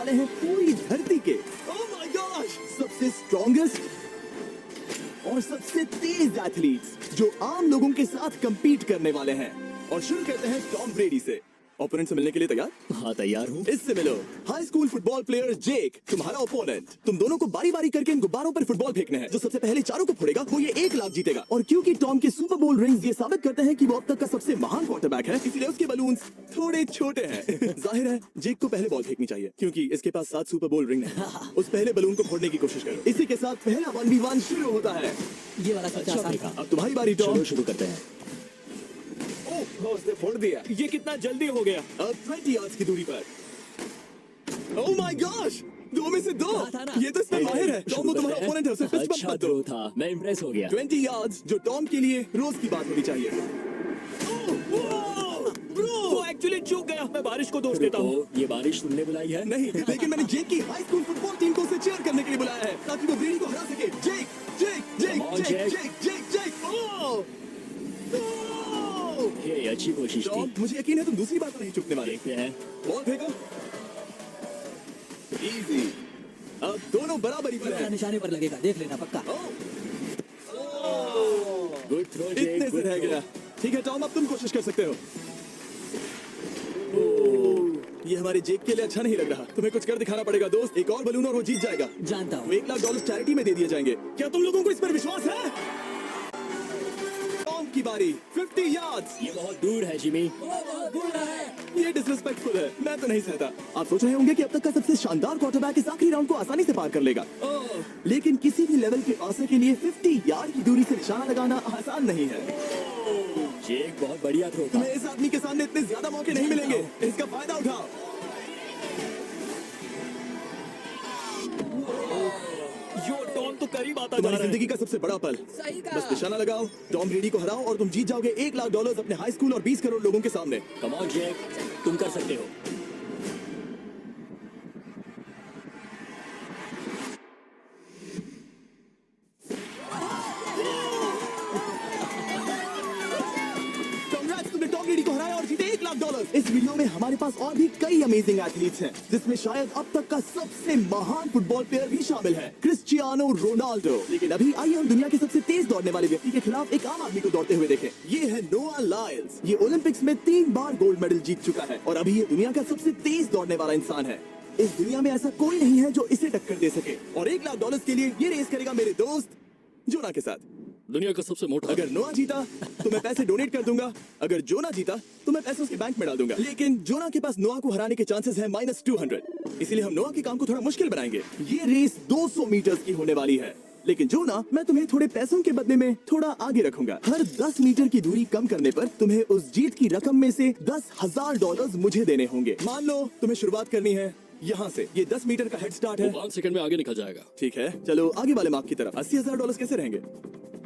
वाले हैं पूरी धरती के ओह माय गॉश सबसे स्ट्रॉन्गेस्ट और सबसे तेज एथलीट्स जो आम लोगों के साथ compete करने वाले हैं। और शुरू करते हैं टॉम ब्रेडी से। ओपोनेंट से मिलने के लिए तैयार? हाँ तैयार हूँ। इससे मिलो हाई स्कूल फुटबॉल प्लेयर जेक, तुम्हारा ओपोनेंट। तुम दोनों को बारी बारी करके इन गुब्बारों पर फुटबॉल फेंकने हैं। जो सबसे पहले चारों को फोड़ेगा वो ये 1 लाख जीतेगा। और क्योंकि टॉम के सुपर बोल रिंग्स ये साबित करते हैं कि वो अब तक का सबसे महान क्वार्टरबैक है, इसलिए उसके बलून्स थोड़े छोटे हैं। जाहिर है जेक को पहले बॉल फेंकनी चाहिए क्योंकि इसके पास 7 सुपर बोल रिंग है। उस पहले बलून को फोड़ने की कोशिश करो। इसी के साथ पहला 1v1 शुरू होता है। ये वाला सबसे आसान था। अब तुम्हारी बारी टॉम। शुरू करते हैं। उसने फोड़ दिया। ये कितना जल्दी हो गया। अब 20 यार्ड्स की दूरी पर। ओह माय गॉश 2 में से 2। था ना। ये तो इसमें माहिर है। टॉम वो तुम्हारा ओपोनेंट है, उसे फिस्ट बम्प अच्छा मत दो। थ्रो था, मैं इम्प्रेस हो गया। 20 यार्ड्स जो टॉम के लिए रोज की बात होनी चाहिए। वो एक्चुअली चूक गया। मैं बारिश को दोष देता हूँ। रुको, ये बारिश तुमने बुलाई है? नहीं, लेकिन मैंने जेक की हाई स्कूल फुटबॉल टीम को उसे चीयर करने के लिए बुलाया है ताकि वो ब्रेडी को हरा सके। जेक जेक जेक Come on, जेक Jake. जेक जेक जेक ओह ये अच्छी कोशिश टॉम थी। मुझे यकीन है तुम दूसरी बार तो नहीं चुकने वाले। देखते हैं। बॉल फेंको। इजी। अब दोनों बराबरी पर हैं। निशाने पर लगेगा, देख लेना पक्का। गुड थ्रो इतने जेक, से रह गया। ठीक है टॉम अब तुम कोशिश कर सकते हो। ये हमारे जेक के लिए अच्छा नहीं लग रहा। तुम्हें कुछ कर दिखाना पड़ेगा दोस्त। एक और बलून और वो जीत जाएगा। जानता वो हूँ। $1 लाख चैरिटी में दे दिए जाएंगे। क्या तुम लोगों को इस पर विश्वास है? टॉम की बारी 50 यार्ड्स। ये बहुत दूर है जिमी। ये डिसरिस्पेक्टफुल है। मैं तो नहीं सहता। आप सोच रहे होंगे कि अब तक का सबसे शानदार क्वार्टरबैक इस आखिरी राउंड को आसानी से पार कर लेगा। लेकिन किसी भी लेवल के पासर के लिए 50 यार्ड की दूरी से निशाना लगाना आसान नहीं है। जेक बहुत बढ़िया थ्रो था। तुम्हें इस आदमी के सामने इतने ज्यादा मौके नहीं मिलेंगे। इसका फायदा उठाओ। यो टॉम तो करीब आता जा तुम्हारी रहा है। जिंदगी का सबसे बड़ा पल। सही कहा। बस निशाना लगाओ, टॉम ब्रेडी को हराओ और तुम जीत जाओगे $1 लाख अपने हाई स्कूल और 20 करोड़ लोगों के सामने। कम ऑन जेक, तुम कर सकते हो। Congrats, तुमने टॉम ब्रेडी को हराया और जीते $1 लाख। इस वीडियो में हमारे पास और भी कई अमेजिंग एथलीट्स हैं, जिसमें शायद अब तक का सबसे महान फुटबॉल प्लेयर भी शामिल है, क्रिस्टियानो रोनाल्डो। लेकिन अभी आइए हम दुनिया के सबसे तेज दौड़ने वाले व्यक्ति के खिलाफ एक आम आदमी को दौड़ते हुए देखें। ये है नोआ लाइल्स। ये ओलंपिक्स में 3 बार गोल्ड मेडल जीत चुका है और अभी ये दुनिया का सबसे तेज दौड़ने वाला इंसान है। इस दुनिया में ऐसा कोई नहीं है जो इसे टक्कर दे सके। और $1 लाख के लिए ये रेस करेगा मेरे दोस्त जोना के साथ। दुनिया का सबसे मोटा। अगर नोआ जीता तो मैं पैसे डोनेट कर दूंगा। अगर जोना जीता तो मैं पैसे उसके बैंक में डाल दूंगा। लेकिन जोना के पास नोआ को हराने के चांसेस हैं -200। इसलिए हम नोआ के काम को थोड़ा मुश्किल बनाएंगे। ये रेस 200 मीटर की होने वाली है। लेकिन जोना, मैं तुम्हें थोड़े पैसों के बदले में थोड़ा आगे रखूंगा। हर 10 मीटर की दूरी कम करने पर तुम्हें उस जीत की रकम में से $10,000 मुझे देने होंगे। मान लो तुम्हें शुरुआत करनी है यहाँ से। ये 10 मीटर का हेड स्टार्ट है। 5 सेकंड में आगे निकल जाएगा। ठीक है, चलो आगे वाले मार्क की तरफ। $80,000 कैसे रहेंगे?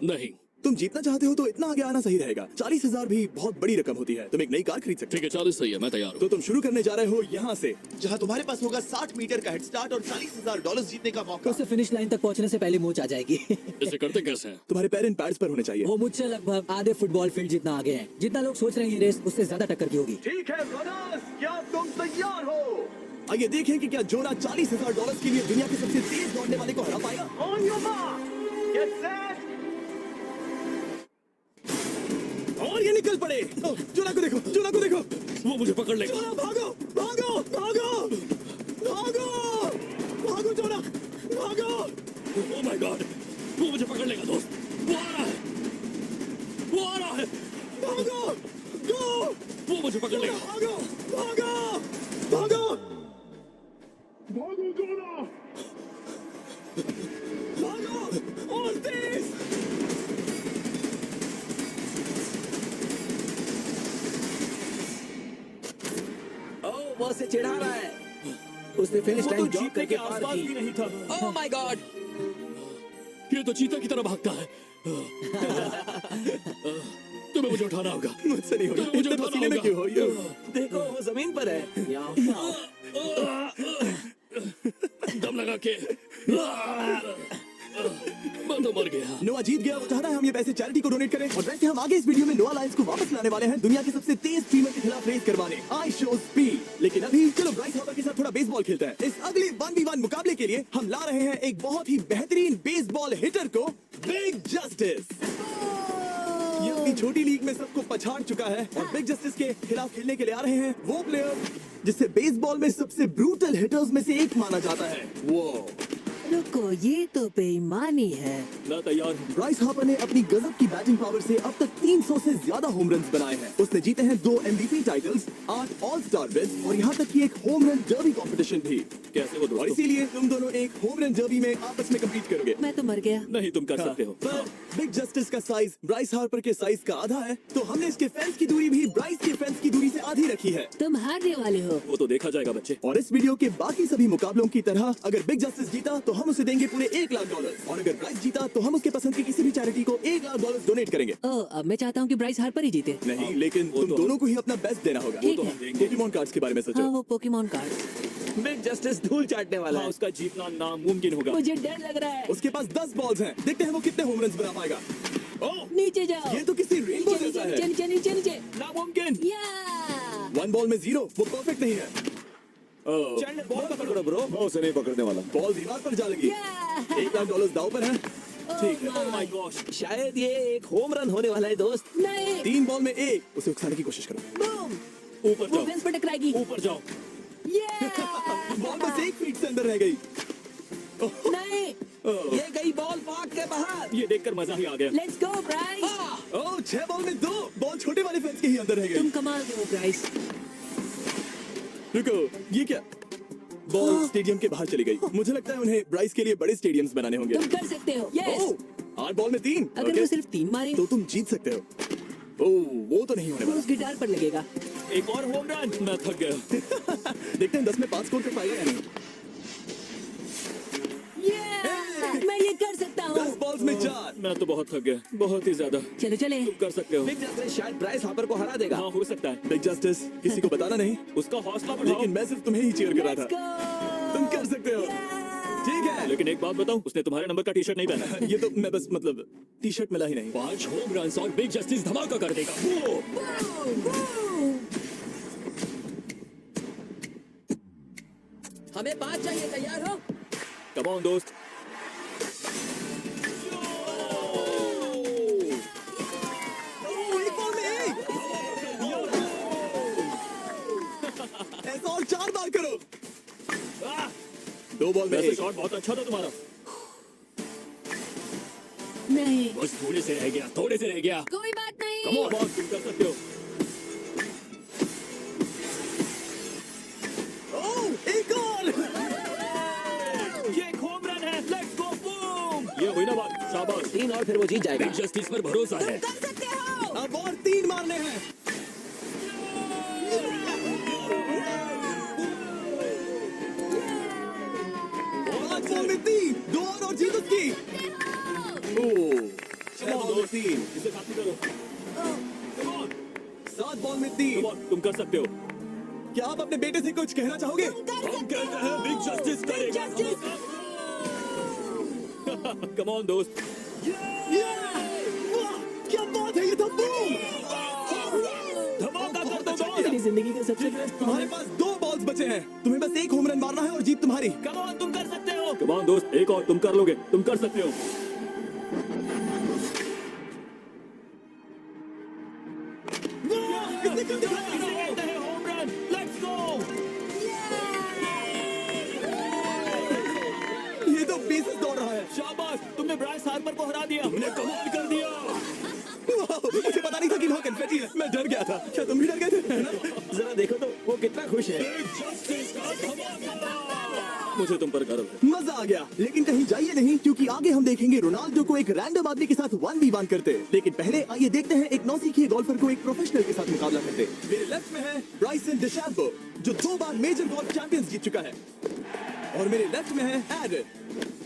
नहीं तुम जीतना चाहते हो तो इतना आगे आना सही रहेगा। 40,000 भी बहुत बड़ी रकम होती है। तुम एक नई कार खरीद सकते हो। ठीक है, 40 सही है, मैं तैयार हूँ। तो तुम शुरू करने जा रहे हो यहाँ से, जहाँ तुम्हारे पास होगा 60 मीटर का हेड स्टार्ट और $40,000 जीतने का मौका। उसे फिनिश लाइन तक पहुंचने से पहले मोच आ जाएगी। इसे करते कैसे हैं? तुम्हारे पैर इन पैड्स पर होने चाहिए। वो मुझसे लगभग आधे फुटबॉल फील्ड जितना आगे है। जितना लोग सोच रहे हैं ये रेस उससे ज्यादा टक्कर की होगी। ठीक है रनर्स, क्या तुम तैयार हो? आइए देखें कि क्या जोना $40,000 के लिए दुनिया के सबसे तेज दौड़ने वाले को हरा पाएगा। On your mark, get set, और ये निकल पड़े। जोना को देखो, जोना को देखो। वो मुझे पकड़ लेगा। जोना भागो, भागो, भागो, भागो, भागो जोना, भागो। ओह माय गॉड, वो मुझे पकड़ लेगा दोस्त। वो आ रहा है, वो आ रहा है। भागो, गो, वो मुझे पकड़ लेगा। भागो, भागो, भागो, भागो जोना, भागो और तेज। वो उसे चिढ़ा रहा है। उसने फिनिश वो तो लाइन जॉग जीतने करके के पार आसपास भी की। नहीं था। Oh my God. ये तो चीता की तरह भागता है। तुम्हें मुझे उठाना होगा। मुझसे नहीं होगा। मुझे इतने उठाना पसीने में होगा। क्यों हो? यो, देखो वो जमीन पर है। दम लगा के। मैं तो मर गया। नोआ जीत गया, वो चाहता है हम ये पैसे चैरिटी को डोनेट करें। और वैसे हम आगे इस वीडियो में नोआ लायंस को वापस लाने वाले हैं दुनिया के सबसे तेज स्ट्रीमर के खिलाफ रेस करवाने, आई शो स्पीड। लेकिन अभी चलो ब्राइस हापर के साथ थोड़ा बेसबॉल खेलते हैं। इस अगले 1v1 मुकाबले के लिए हम ला रहे हैं एक बहुत ही बेहतरीन बेसबॉल हिटर को, बिग जस्टिस। ये अपनी छोटी लीग में सबको पछाड़ चुका है और बिग जस्टिस के खिलाफ खेलने के लिए आ रहे हैं वो प्लेयर जिसे बेसबॉल में सबसे ब्रूटल हिटर्स में से एक माना जाता है। वो रुको, ये तो बेईमानी है। मैं तैयार हूँ। ब्राइस हापर ने अपनी गजब की बैटिंग पावर से अब तक 300 से ज्यादा होम रन बनाए हैं। उसने जीते हैं 2 MVP titles, 8 all star bids और यहाँ तक कि एक होम रन डर्बी कंपटीशन भी। कैसे हो और दोस्तों? इसीलिए तुम दोनों एक होम रन डर्बी में आपस में कम्पीट करोगे। मैं तो मर गया। नहीं, तुम कर सकते हो। पर बिग जस्टिस का साइज ब्राइस हार्पर के साइज का आधा है, तो हमने इसके फेंस की दूरी भी ब्राइस के फेंस की दूरी से आधी रखी है। तुम हारने वाले हो। वो तो देखा जाएगा बच्चे। और इस वीडियो के बाकी सभी मुकाबलों की तरह अगर बिग जस्टिस जीता तो हम उसे देंगे पूरे $1 लाख, और अगर ब्राइस जीता तो हम उसके पसंद की किसी भी चैरिटी को $1 लाख डोनेट करेंगे। ओ, अब मैं चाहता हूँ कि ब्राइस हार्पर ही जीते। नहीं, लेकिन वो तुम तो- दोनों को ही अपना बेस्ट देना होगा। ठीक तो है। हम देंगे। पोकेमॉन कार्ड्स के बारे में सोचो। हाँ, वो पोकेमॉन कार्ड। बिग जस्टिस धूल चाटने वाला हाँ, है। उसका जीतना नामुमकिन होगा। मुझे डर लग रहा है। उसके पास 10 बॉल्स हैं, देखते हैं वो कितने होम रन बना पाएगा। ओह, नीचे जाओ। ये तो किसी रेनबो नीचे जैसा नीचे है। नीचे नीचे नीचे। नामुमकिन। या 1 बॉल में 0, वो परफेक्ट नहीं है। ओह, चैंडलर बॉल पकड़ो ब्रो। मैं उसे नहीं पकड़ने वाला। बॉल दीवार पर जा लगी। या $1 लाख दाव पर है। ठीक है। ओह माय गॉश। शायद ये एक होम रन होने वाला है दोस्त। नहीं। 3 बॉल में 1, उसे उकसाने की कोशिश करो। बूम। ऊपर वो जाओ, फेंस पर टकराएगी। ऊपर जाओ। या बॉल बस 1 फीट से अंदर रह गई। नहीं। ये गई बॉल पार्क के बाहर। ये देखकर मजा ही आ गया। Let's go Bryce. Oh, 6 ball में 2, बॉल छोटे वाले फेंस के ही अंदर रह तुम गई। कमाल के हो ब्राइस। रुको, ये क्या? बॉल स्टेडियम के बाहर चली गई। मुझे लगता है उन्हें ब्राइस के लिए बड़े स्टेडियम्स बनाने होंगे। तुम कर सकते हो। यस। ओह, 8 बॉल में 3। अगर ओके, वो सिर्फ 3 मारे तो तुम जीत सकते हो। ओह, वो तो नहीं होने वो वाला। उस गिटार पर लगेगा। एक और होम रन। मैं थक गया। देखते हैं 10 में 5 स्कोर कर पाएगा या नहीं। या मैं ये कर सकता 10 हूँ। बॉल्स में 4। मैं तो बहुत थक गया, बहुत ही ज्यादा। चलो चले। तुम कर सकते हो। बिग जस्टिस शायद ब्राइस हापर को हरा देगा। हाँ, हो सकता है। बिग जस्टिस, किसी को बताना नहीं, उसका हौसला बढ़ाओ। लेकिन मैं सिर्फ तुम्हें ही चीयर कर रहा Let's था। go! तुम कर सकते हो। ठीक है। लेकिन एक बात बताऊं, उसने तुम्हारे नंबर का टी शर्ट नहीं पहना। ये तो मैं बस मतलब टी शर्ट मिला ही नहीं। 5 होम रन और बिग जस्टिस धमाका कर देगा। वो हमें 5 चाहिए, तैयार हो? कम ऑन दोस्त। ओह, 1 बॉल में 1। ऐसा और 4 बार करो। 2 बॉल में वैसे 1। शॉट बहुत अच्छा था तुम्हारा। नहीं। बस थोड़े से रह गया, थोड़े से रह गया। कोई बात नहीं। कम ऑन, तुम कर सकते हो। ओह, एक और। ये एक होम रन है। Let's go, boom. ये हुई ना बात। शाबाश। 3 और फिर वो जीत जाएगा। बिग जस्टिस पर भरोसा है। कर सकते हो। अब और 3 मारने हैं। पाँच बॉल में 3, 2 और जीत उसकी। ओह, 6 बॉल में 3, इसे खाती करो। Come on, 7 बॉल में 3। come on, तुम कर सकते हो। क्या आप अपने बेटे से कुछ कहना चाहोगे? हम कहते हैं बिग जस्टिस करेगा। कम ऑन दोस्त। वाह, क्या बात है, ये तो बूम। धमाका कर दो दोस्त। मेरी जिंदगी का सबसे बेस्ट तुम्हारे पास 2 बॉल्स बचे हैं, तुम्हें बस 1 होम रन मारना है और जीत तुम्हारी। कम ऑन, तुम कर सकते हो। कम ऑन दोस्त, एक और, तुम कर लोगे, तुम कर सकते हो। इसने क्यों दिखाया? इसे कहते हैं होम रन। Let's go. ये तो बेसिस दौड़ रहा है। शाबाश, तुमने ब्राइस हार्पर को हरा दिया। तुमने कमाल कर दिया। वाह, मुझे पता नहीं था कि वहाँ कन्फेटी है। मैं डर गया था। क्या तुम भी डर गए थे? है ना? जरा देखो तो वो कितना खुश है। बिग जस्टिस का धमाका। मुझे तुम पर गर्व है। मजा आ गया, लेकिन कहीं जाइए नहीं, क्योंकि आगे हम देखेंगे रोनाल्डो को एक रैंडम आदमी के साथ 1v1 करते। लेकिन पहले आइए देखते हैं एक नौसिखिए गोल्फर को एक प्रोफेशनल के साथ मुकाबला करते। मेरे लेफ्ट में है ब्राइसन डिशैम्बो, जो 2 बार मेजर गोल्फ चैंपियंस जीत चुका है। और मेरे लेफ्ट में है एरन।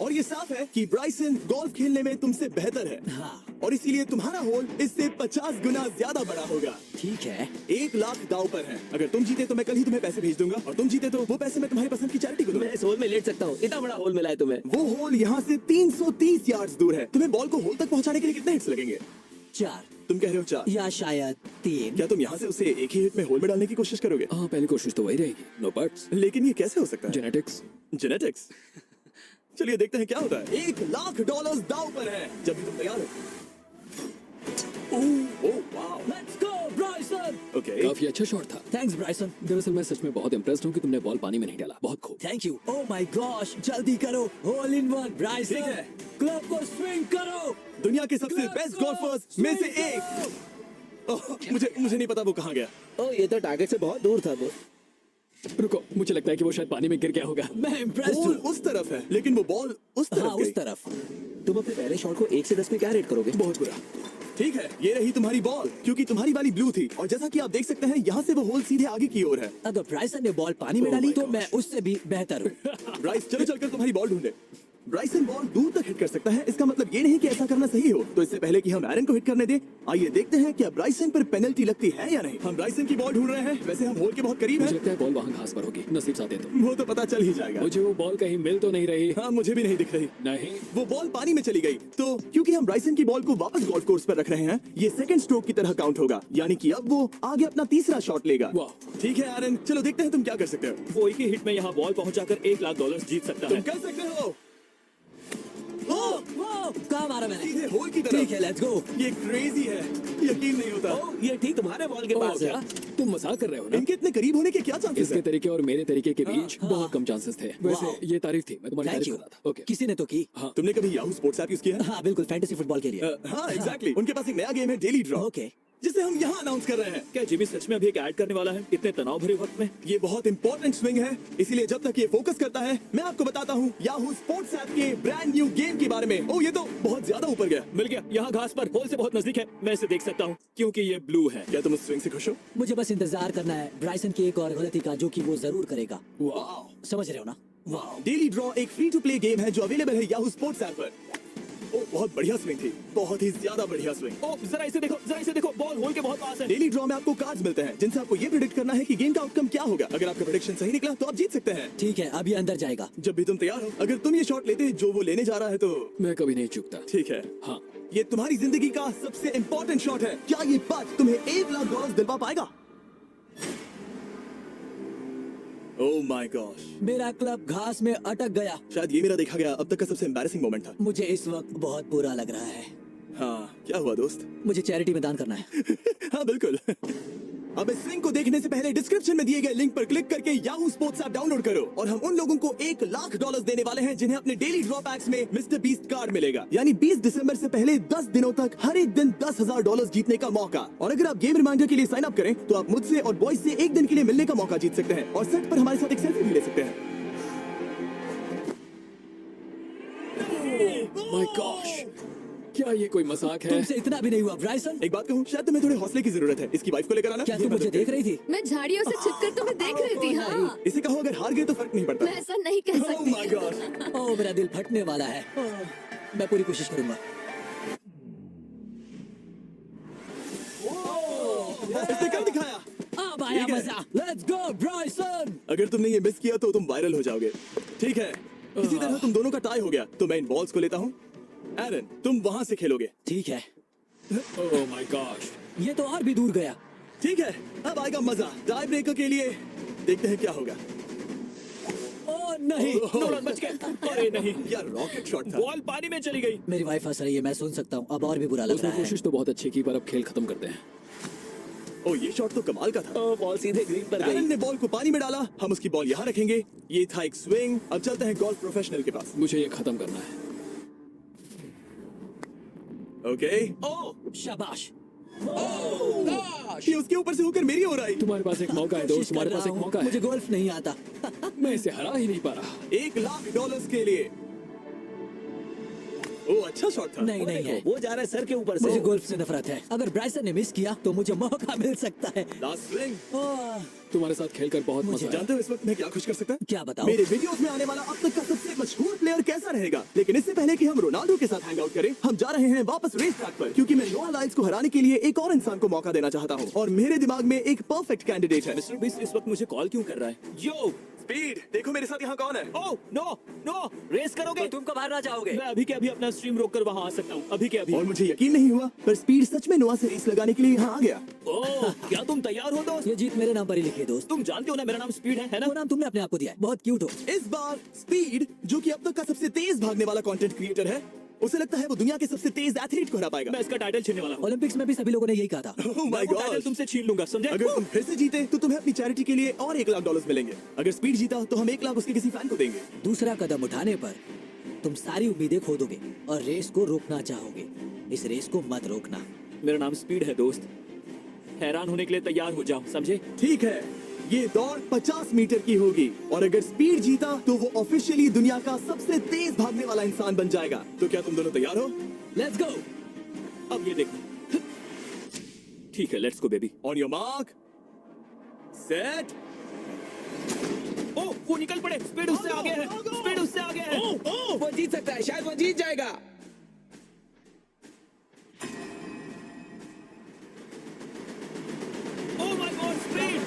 और ये साफ है कि ब्राइसन गोल्फ खेलने में तुमसे बेहतर है। हाँ। और इसीलिए तुम्हारा होल इससे 50 गुना ज्यादा बड़ा होगा। ठीक है। 1 लाख दांव पर है। अगर तुम जीते तो मैं कल ही तुम्हें पैसे भेज दूंगा, और तुम जीते तो वो पैसे मैं तुम्हारी पसंद की चैरिटी को दूंगा। मैं इस होल में लेट सकता हूँ, इतना बड़ा होल मिला है तुम्हें। वो होल यहाँ से 330 यार्ड्स दूर है। तुम्हें बॉल को होल तक पहुँचाने के लिए कितने हिट्स लगेंगे? 4 तुम कह रहे हो 4? या शायद 3। क्या तुम यहाँ से उसे एक ही हिट में होल में डालने की कोशिश करोगे? हाँ, पहली कोशिश तो वही रहेगी। No buts. लेकिन ये कैसे हो सकता है? जेनेटिक्स। जेनेटिक्स। चलिए देखते हैं क्या होता है। $1 लाख दांव पर है। जब भी तुम तैयार हो। Oh wow. Let's go Bryson. Okay. काफी अच्छा शॉट था। Thanks Bryson. दरअसल मैं सच में बहुत इम्प्रेस्ड हूँ कि तुमने बॉल पानी में नहीं डाला। बहुत खूब। Thank you. Oh my gosh, जल्दी करो। Hole in one Bryson. ठीक है। क्लब को स्विंग करो। दुनिया के सबसे बेस्ट गोल्फर्स में से एक। ओह, मुझे नहीं पता वो कहाँ गया। ओ, ये तो टारगेट से बहुत दूर था वो। रुको, मुझे लगता है कि वो शायद पानी में गिर गया होगा। मैं इम्प्रेस्ड बॉल हूँ। उस तरफ है, लेकिन वो बॉल उस तरफ हाँ, गई। उस तरफ। तुम अपने पहले शॉट को 1 से 10 में क्या रेट करोगे? बहुत बुरा। ठीक है, ये रही तुम्हारी बॉल, क्योंकि तुम्हारी वाली ब्लू थी, और जैसा कि आप देख सकते हैं यहाँ से वो होल सीधे आगे की ओर है। अगर ब्राइसन ने बॉल पानी में Oh डाली my तो gosh. मैं उससे भी बेहतर हूँ। ब्राइस, चलो चलकर तुम्हारी बॉल ढूंढे। ब्राइसन बॉल दूर तक हिट कर सकता है, इसका मतलब ये नहीं कि ऐसा करना सही हो। तो इससे पहले कि हम एरन को हिट करने दें, आइए देखते हैं क्या ब्राइसन पर पेनल्टी लगती है या नहीं। हम ब्राइसन की बॉल ढूंढ रहे हैं। वैसे हम होल के बहुत करीब मुझे हैं। लगता है बॉल वहाँ घास पर होगी। नसीब साथ दे तो। वो तो पता चल ही जाएगा। मुझे वो बॉल कहीं मिल तो नहीं रही। हाँ, मुझे भी नहीं दिख रही। नहीं। वो बॉल पानी में चली गई। तो क्योंकि हम ब्राइसन की बॉल को वापस गोल्फ कोर्स पर रख रहे हैं, ये सेकंड स्ट्रोक की तरह काउंट होगा, यानी कि अब वो आगे अपना तीसरा शॉट लेगा। वाह। ठीक है एरन, चलो देखते हैं तुम क्या कर सकते हो। वो एक ही हिट में यहाँ बॉल पहुंचाकर $1 लाख जीत सकता तुम है। कर सकते हो। ओह, कहाँ मारा मैंने? सीधे होल की तरफ। ठीक है, लेट्स गो। ये क्रेजी है, यकीन नहीं होता। ओ, ये ठीक तुम्हारे बॉल के ओह, पास है। क्या? तुम मजाक कर रहे हो ना? इनके इतने करीब होने के क्या चांसेस इसके हैं? तरीके और मेरे तरीके के बीच बहुत कम चांसेस थे। वैसे वाह। ये तारीफ थी, मैं तुम्हारी थैंक तारीफ यू। कर रहा था। ओके। किसी ने तो की। तुमने कभी याहू स्पोर्ट्स ऐप यूज किया है? हाँ बिल्कुल, फैंटेसी फुटबॉल के लिए। हाँ एग्जैक्टली। उनके पास एक नया गेम है, डेली ड्रॉ, ओके। जिसे हम यहाँ अनाउंस कर रहे हैं। क्या जिमी सच में अभी एक ऐड करने वाला है इतने तनाव भरे वक्त में? ये बहुत इंपॉर्टेंट स्विंग है, इसीलिए जब तक ये फोकस करता है, मैं आपको बताता हूँ याहू स्पोर्ट्स ऐप के ब्रांड न्यू गेम के बारे में। ओह, ये तो बहुत ज्यादा ऊपर गया। मिल गया। यहाँ घास पर होल से बहुत नजदीक है। मैं इसे देख सकता हूँ क्योंकि ये ब्लू है। क्या तुम उस स्विंग से खुश हो? मुझे बस इंतजार करना है ब्राइसन की एक और गलती का, जो कि वो जरूर करेगा। वाह। समझ रहे हो ना? वाह। डेली ड्रॉ एक फ्री टू प्ले गेम है जो अवेलेबल है याहू स्पोर्ट्स ऐप पर। ओह, बहुत बढ़िया स्विंग थी, बहुत ही ज्यादा बढ़िया स्विंग। ओ, जरा इसे देखो, बॉल होल के बहुत पास है। डेली ड्रॉ में आपको कार्ड्स मिलते हैं जिनसे आपको ये प्रेडिक्ट करना है कि गेम का आउटकम क्या होगा। अगर आपका प्रेडिक्शन सही निकला तो आप जीत सकते हैं। ठीक है, अब ये अंदर जाएगा। जब भी तुम तैयार हो, अगर तुम ये शॉट लेते जो वो लेने जा रहा है तो मैं कभी नहीं चूकता। ठीक है। हाँ। ये तुम्हारी जिंदगी का सबसे इंपॉर्टेंट शॉट है। क्या ये बात तुम्हें $1 लाख दिलवा पाएगा? ओह माय गॉश, मेरा क्लब घास में अटक गया। शायद ये मेरा देखा गया अब तक का सबसे एम्बैरेसिंग मोमेंट था। मुझे इस वक्त बहुत बुरा लग रहा है। हाँ, क्या हुआ दोस्त? मुझे चैरिटी में दान करना है। हाँ बिल्कुल। अब इस स्विंग को देखने से पहले डिस्क्रिप्शन में दिए गए लिंक पर क्लिक करके याहू स्पोर्ट्स ऐप डाउनलोड करो, और हम उन लोगों को $1 लाख देने वाले हैं जिन्हें अपने डेली ड्रॉ पैक्स में मिस्टर बीस्ट कार्ड मिलेगा। यानी 20 दिसंबर से पहले 10 दिनों तक हर एक दिन $10,000 जीतने का मौका। और अगर आप गेम रिमाइंडर के लिए साइन अप करें तो आप मुझसे और बॉयज से एक दिन के लिए मिलने का मौका जीत सकते हैं, और सेट पर हमारे साथ एक सेल्फी भी ले सकते हैं। माय गॉश, क्या ये कोई मजाक है? तुमसे इतना भी नहीं हुआ ब्राइसन। एक बात कहूँ, शायद तुम्हें थोड़े हौसले की जरूरत है। इसकी वाइफ को लेकर आना। क्या ये तुम मुझे मदद देख करेगी। रही थी? मैं झाड़ियों से छिपकर तुम्हें देख रही थी। हाँ, इसे कहो अगर हार गए तो फर्क नहीं पड़ता। मैं ऐसा नहीं कह Oh सकती। my God। ओह, मेरा दिल फटने वाला है। मैं पूरी कोशिश करूंगा। इसने कर दिखाया। अब आया ठीक है। मजा। Let's go Bryson. अगर तुमने ये मिस किया तो तुम वायरल हो जाओगे। ठीक है, इसी तरह तुम दोनों का टाई हो गया तो मैं इन बॉल्स को लेता हूँ। एरन, तुम वहां से खेलोगे। ठीक है, ओह माय गॉश। ये तो और भी दूर गया। ठीक है, अब आएगा मजा। टाई ब्रेकर के लिए देखते हैं क्या होगा। ओह नहीं, नोलन बच गए। अरे नहीं, यार रॉकेट शॉट था। बॉल पानी में चली गई। मेरी वाइफ हंस रही है, मैं सुन सकता हूँ। अब और भी बुरा लग उसने रहा है। कोशिश तो बहुत अच्छी की, पर अब खेल खत्म करते हैं। ओ, ये शॉट तो कमाल का था। ओ, बॉल सीधे ग्रीन पर एरन गई। ने बॉल को पानी में डाला, हम उसकी बॉल यहाँ रखेंगे। ये था एक स्विंग। अब चलते हैं गोल्फ प्रोफेशनल के पास। मुझे ये खत्म करना है। ओके। ओ, शाबाश। ये उसके ऊपर से होकर मेरी हो रही। तुम्हारे पास एक मौका है दोस्त, कोशिश कर तुम्हारे रहा पास एक हूँ। मौका मुझे है। गोल्फ नहीं आता। मैं इसे हरा ही नहीं पा रहा। $1 लाख के लिए। ओ, अच्छा शॉट था। नहीं नहीं है। वो जा रहा है सर के ऊपर मुझे से। गोल्फ से नफरत है। अगर ब्राइसन ने मिस किया तो मुझे मौका मिल सकता है। Last swing. ओह, तुम्हारे साथ खेलकर बहुत मजा आया। जानते हो इस वक्त मैं क्या खुश कर सकता है? क्या बताओ? मेरे वीडियोस में आने वाला अब तक का सबसे मशहूर प्लेयर कैसा रहेगा। लेकिन इससे पहले कि हम रोनाल्डो के साथ हैंग आउट करें, हम जा रहे हैं वापस रेस ट्रैक पर, क्योंकि मैं नोआ लाइल्स को हराने के लिए एक और इंसान को मौका देना चाहता हूँ और मेरे दिमाग में एक परफेक्ट कैंडिडेट है। मिस्टर बीस्ट इस वक्त मुझे कॉल क्यों कर रहा है? यो स्पीड, देखो मेरे साथ यहाँ कौन है। ओह नो नो, रेस करोगे? तुम कब हारना चाहोगे? मैं अभी के अभी अपना स्ट्रीम रोककर वहां आ सकता हूँ, अभी के अभी। और मुझे यकीन नहीं हुआ, पर स्पीड सच में नोआ से रेस लगाने के लिए यहाँ आ गया। ओह, क्या तुम तैयार हो दोस्त? ये जीत मेरे नाम पर ही लिखी है दोस्त। तुम जानते हो ना मेरा नाम स्पीड है ना? वो नाम तुमने अपने आप को दिया है। बहुत क्यूट हो। इस बार स्पीड, जो कि अब तक का सबसे तेज भागने वाला कंटेंट क्रिएटर है, उसे लगता है वो दुनिया के सबसे तेज एथलीट को हरा पाएगा। मैं इसका टाइटल छीनने वाला हूँ। ओलंपिक्स में भी सभी लोगों ने यही कहा था। Oh मैं my वो टाइटल God! तुमसे छीन लूंगा, समझे? अगर तुम फिर से जीते तो तुम्हें अपनी चैरिटी के लिए और $1 लाख मिलेंगे। अगर स्पीड जीता तो हम 1 लाख उसके किसी फैन को देंगे। दूसरा कदम उठाने पर तुम सारी उम्मीदें खो दोगे और रेस को रोकना चाहोगे। इस रेस को मत रोकना। मेरा नाम स्पीड है दोस्त, हैरान होने के लिए तैयार हो जाओ, समझे? ठीक है, ये दौड़ 50 मीटर की होगी और अगर स्पीड जीता तो वो ऑफिशियली दुनिया का सबसे तेज भागने वाला इंसान बन जाएगा। तो क्या तुम दोनों तैयार हो? Let's go. अब ये देखो। ठीक है, let's go baby. On your mark, set. Oh, वो निकल पड़े। स्पीड उससे आगे है, स्पीड उससे आगे है। वो जीत सकता है, शायद वो जीत जाएगा। Oh my God, speed!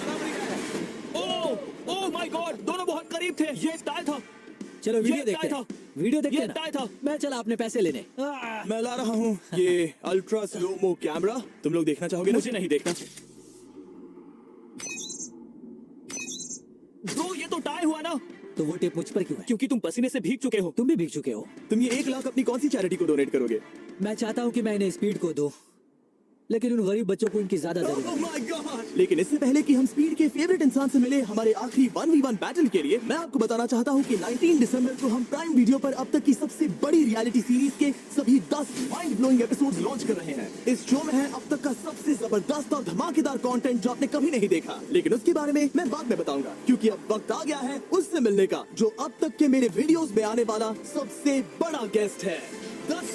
Oh my God, दोनों बहुत करीब थे। ये टाई था। चलो वीडियो ये देखते टाई हैं। था। वीडियो देखते ये हैं ना? टाई था। मैं चला अपने पैसे लेने। मैं ला रहा हूँ ये अल्ट्रा स्लो-मो कैमरा। तुम लोग देखना चाहोगे ना? मुझे नहीं देखना। ब्रो, ये तो टाई हुआ ना? तो वो टेप मुझ पर क्यों है? क्योंकि तुम पसीने से भीग चुके हो। तुम भी भीग चुके हो। तुम ये 1 लाख अपनी कौन सी चैरिटी को डोनेट करोगे? मैं चाहता हूँ कि मैं इन्हें स्पीड को दूं, लेकिन उन गरीब बच्चों को इनकी ज्यादा जरूरत Oh है। my God! लेकिन इससे पहले कि हम स्पीड के फेवरेट इंसान से मिले हमारे आखिरी 1v1 बैटल के लिए, मैं आपको बताना चाहता हूँ कि 19 दिसंबर को हम प्राइम वीडियो पर अब तक की सबसे बड़ी रियलिटी सीरीज के सभी 10 माइंड ब्लोइंग एपिसोड्स लॉन्च कर रहे हैं। इस शो में है अब तक का सबसे जबरदस्त और धमाकेदार कंटेंट जो आपने कभी नहीं देखा, लेकिन उसके बारे में मैं बाद में बताऊंगा, क्योंकि अब वक्त आ गया है उससे मिलने का जो अब तक के मेरे वीडियोस में आने वाला सबसे बड़ा गेस्ट है। $10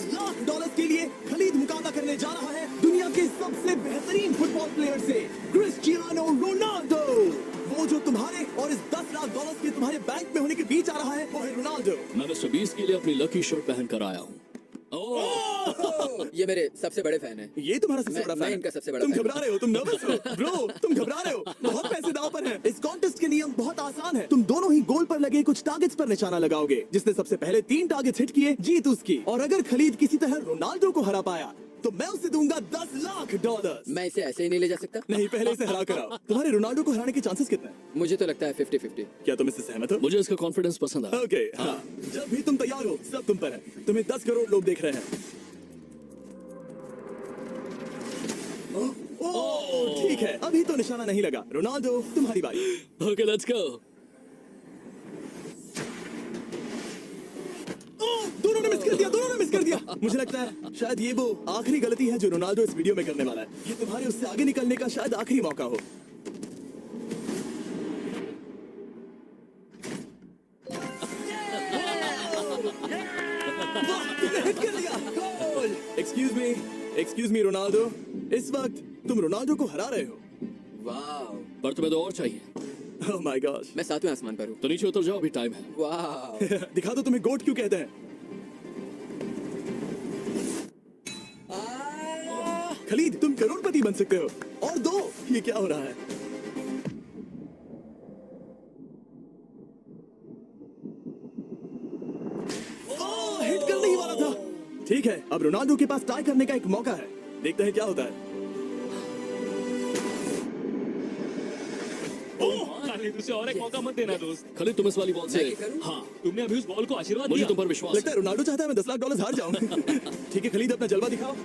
लाख के लिए खलीद मुकाबला करने जा रहा है दुनिया के सबसे बेहतरीन फुटबॉल प्लेयर से, क्रिस्टियानो रोनाल्डो। वो जो तुम्हारे और इस $10 लाख के तुम्हारे बैंक में होने के बीच आ रहा है, वो है रोनाल्डो। मैं मिस्टर बीस्ट के लिए अपनी लकी शर्ट पहन कर आया हूँ। ये मेरे सबसे बड़े फैन हैं। ये तुम्हारा सबसे मैं- बड़ा मैं फैन इनका है। सबसे बड़ा तुम फैन घबरा रहे हो, तुम नर्वस हो ब्रो, तुम घबरा रहे हो। बहुत पैसे दांव पर हैं। इस कॉन्टेस्ट के नियम बहुत आसान है। तुम दोनों ही गोल पर लगे कुछ टारगेट्स पर निशाना लगाओगे। जिसने सबसे पहले 3 टारगेट्स हिट किए जीत उसकी। और अगर खलीद किसी तरह रोनाल्डो को हरा पाया तो मैं उसे दूंगा $10 लाख। मैं इसे ऐसे ही नहीं ले जा सकता। नहीं, पहले इसे हरा कर आओ। तुम्हारे रोनाल्डो को हराने के चांसेस कितने हैं? मुझे तो लगता है 50-50। क्या तुम इससे सहमत हो? मुझे इसका कॉन्फिडेंस पसंद आया। ओके, हाँ। जब भी तुम तैयार हो सब तुम पर है। तुम्हें 10 करोड़ लोग देख रहे हैं। ओह, ठीक है, अभी तो निशाना नहीं लगा। रोनाल्डो, तुम्हारी बारी। Okay, let's go. ओह, दोनों ने मिस कर दिया, दोनों ने मिस कर दिया। मुझे लगता है शायद ये वो आखिरी गलती है जो रोनाल्डो इस वीडियो में करने वाला है। ये तुम्हारे उससे आगे निकलने का शायद आखिरी मौका हो। एक्सक्यूज मी रोनाल्डो, इस वक्त तुम रोनाल्डो को हरा रहे हो। वाह, पर तुम्हें तो और चाहिए। Oh my God. मैं 7वें आसमान पर हूँ। तो नीचे उतर जाओ, अभी टाइम है। वाह, दिखा दो तुम्हें गोट क्यों कहते हैं। खलीद, तुम करोड़पति बन सकते हो। और 2, ये क्या हो रहा है? ओह, हिट करने ही वाला था। ठीक है, अब रोनाल्डो के पास टाई करने का एक मौका है। देखते हैं क्या होता है। खालिद, उसे और एक मौका मत देना दोस्त। खलीद, तुम इस वाली बॉल से। मैं क्या करूं? हाँ, तुमने अभी उस बॉल को आशीर्वाद मुझे दिया। तुम पर विश्वास लगता है। है रोनाल्डो चाहता है मैं $10 लाख हार जाऊं। ठीक है खलीद, अपना जलवा दिखाओ।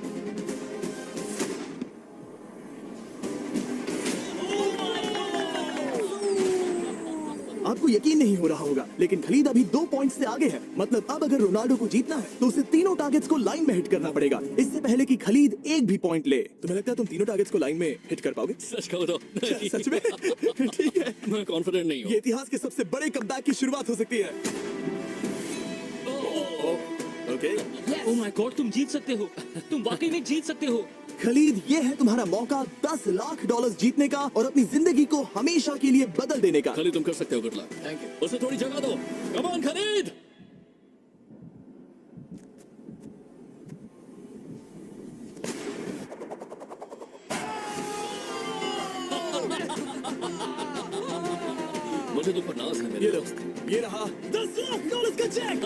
आपको यकीन नहीं हो रहा होगा, लेकिन खलीद अभी 2 पॉइंट से आगे है। मतलब अब अगर रोनाल्डो को जीतना है तो उसे तीनों टारगेट्स को लाइन में हिट करना पड़ेगा, इससे पहले कि खलीद एक भी पॉइंट ले। तुम्हें लगता है तुम तीनों टारगेट्स को लाइन में हिट कर पाओगे? सच कहो तो। सच में? ठीक है, मैं कॉन्फिडेंट नहीं हूँ। ये इतिहास के सबसे बड़े कमबैक की शुरुआत हो सकती है। ओके, ओह माय गॉड, तुम जीत सकते हो। तुम वाकई में जीत सकते हो। खलीद, ये है तुम्हारा मौका $10 लाख जीतने का और अपनी जिंदगी को हमेशा के लिए बदल देने का। खालिद तुम कर सकते हो, गुड लक। Thank you. उसे थोड़ी जगह दो। Come on Khalid. मुझे तुम पर नाज है मेरे ये लो, दोस्त। ये रहा $10 लाख का चेक।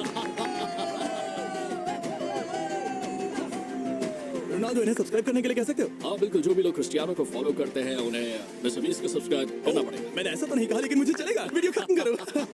रोनाल्डो, इन्हें सब्सक्राइब करने के लिए कह सकते हो? हाँ बिल्कुल, जो भी लोग क्रिस्टियानो को फॉलो करते हैं उन्हें मिस्टर बीस्ट को सब्सक्राइब करना पड़ेगा। मैंने ऐसा तो नहीं कहा, लेकिन मुझे चलेगा। वीडियो खत्म करो।